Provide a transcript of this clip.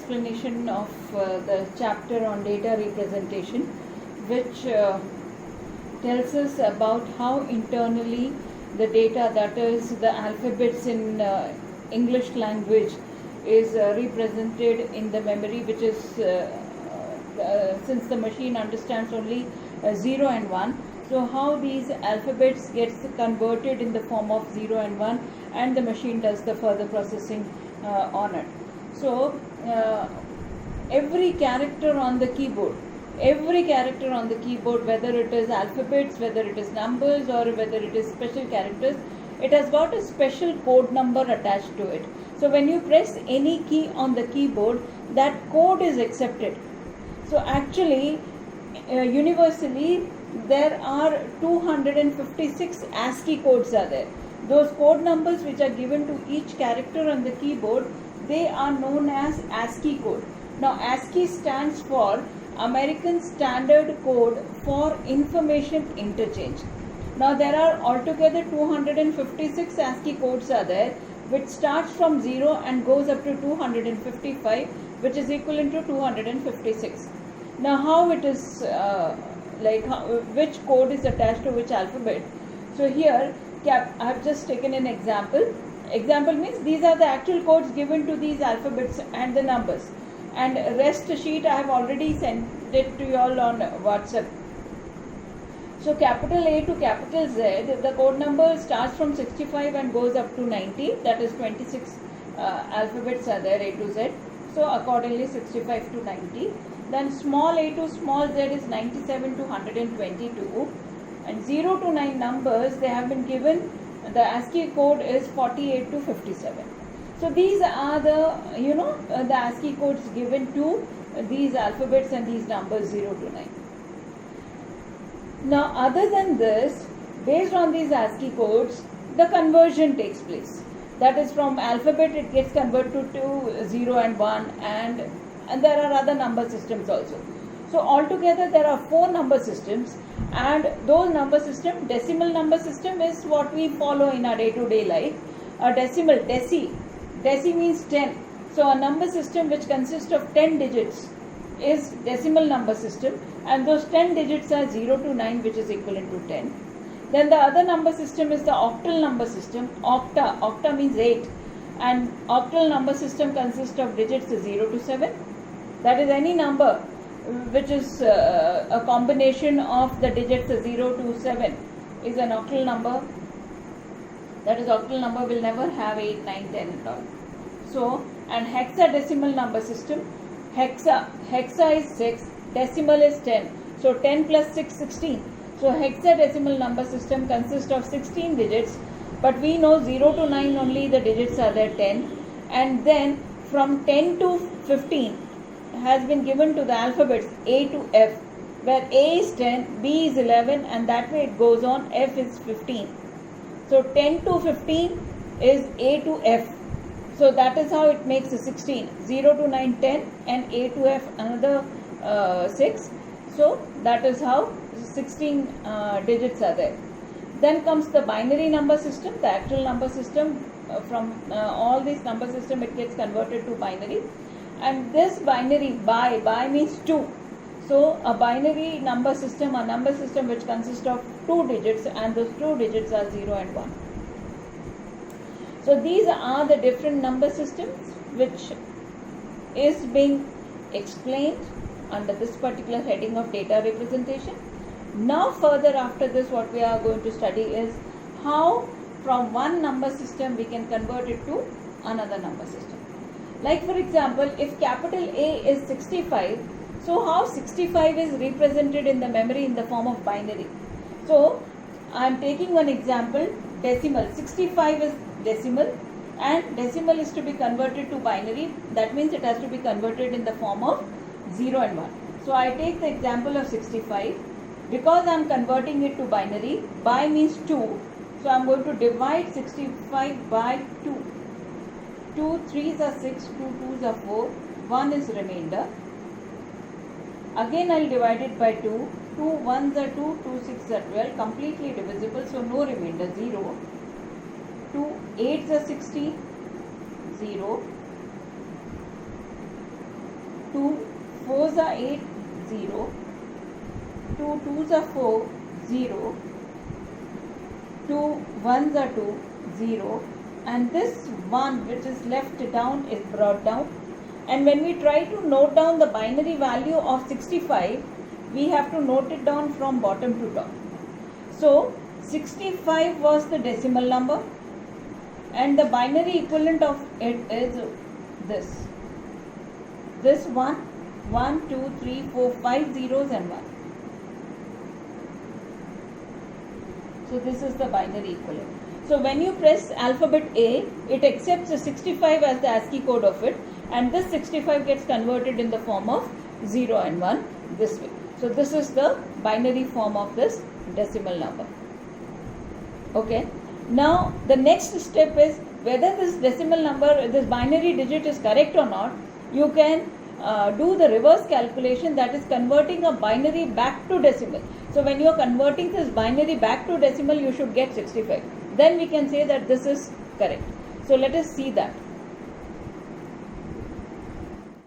explanation of the chapter on data representation, which tells us about how internally the data, that is the alphabets in English language, is represented in the memory, which is since the machine understands only 0 and 1, so how these alphabets gets converted in the form of 0 and 1, and the machine does the further processing on it. So every character on the keyboard, whether it is alphabets, whether it is numbers, or whether it is special characters, it has got a special code number attached to it. So when you press any key on the keyboard, that code is accepted. So actually, universally, there are 256 ASCII codes are there. Those code numbers which are given to each character on the keyboard, they are known as ASCII code. Now ASCII stands for American Standard Code for Information Interchange. Now there are altogether 256 ASCII codes are there, which starts from 0 and goes up to 255, which is equivalent to 256. Now how it is which code is attached to which alphabet? So here I have just taken an example. Example means these are the actual codes given to these alphabets and the numbers, and rest sheet I have already sent it to you all on WhatsApp. So capital A to capital Z, the code number starts from 65 and goes up to 90, that is 26 alphabets are there, A to Z. So accordingly 65 to 90. Then small a to small z is 97 to 122, and 0 to 9 numbers, they have been given, the ASCII code is 48 to 57. So these are the the ASCII codes given to these alphabets and these numbers 0 to 9. Now other than this, based on these ASCII codes, the conversion takes place. That is, from alphabet it gets converted to 0 and 1, and there are other number systems also. So altogether there are 4 number systems, and those number system, decimal number system is what we follow in our day-to-day life. A decimal, deci means 10. So a number system which consists of 10 digits is decimal number system, and those 10 digits are 0 to 9, which is equivalent to 10. Then the other number system is the octal number system. Octa means 8, and octal number system consists of digits 0 to 7. That is, any number which is a combination of the digits 0 to 7 is an octal number. That is, octal number will never have 8, 9, 10 and all. So, and hexadecimal number system, hexa is 6, decimal is 10. So 10 plus 6, 16. So hexadecimal number system consists of 16 digits, but we know 0 to 9 only the digits are there 10, and then from 10 to 15 has been given to the alphabets A to F, where A is 10, B is 11, and that way it goes on, F is 15. So 10 to 15 is A to F. So that is how it makes a 16. 0 to 9, 10, and A to F another 6. So that is how 16 digits are there. Then comes the binary number system, the actual number system. From all these number system, it gets converted to binary. And this binary, bi means 2. So a binary number system, a number system which consists of 2 digits, and those 2 digits are 0 and 1. So these are the different number systems which is being explained under this particular heading of data representation. Now further after this, what we are going to study is how from one number system we can convert it to another number system. Like for example, if capital A is 65, so how 65 is represented in the memory in the form of binary. So I am taking one example, decimal. 65 is decimal, and decimal is to be converted to binary. That means it has to be converted in the form of 0 and 1. So I take the example of 65. Because I am converting it to binary, bi means 2. So I am going to divide 65 by 2. 2 3s are 6, 2 2s are 4, 1 is remainder. Again I will divide it by 2. 2 1s are 2, 2 6s are 12, completely divisible, so no remainder, 0. 2 8s are 16, 0. zeros are 8, 0, 2 2s are 4, 0, 2 1s are 2, 0, and this 1 which is left down is brought down. And when we try to note down the binary value of 65, we have to note it down from bottom to top. So 65 was the decimal number, and the binary equivalent of it is this 1, 1, 2, 3, 4, 5 zeros and 1. So this is the binary equivalent. So when you press alphabet A, it accepts the 65 as the ASCII code of it, and this 65 gets converted in the form of 0 and 1 this way. So this is the binary form of this decimal number. Okay. Now the next step is whether this decimal number, this binary digit is correct or not. You can do the reverse calculation, that is converting a binary back to decimal. So when you are converting this binary back to decimal, you should get 65. Then we can say that this is correct. So let us see that.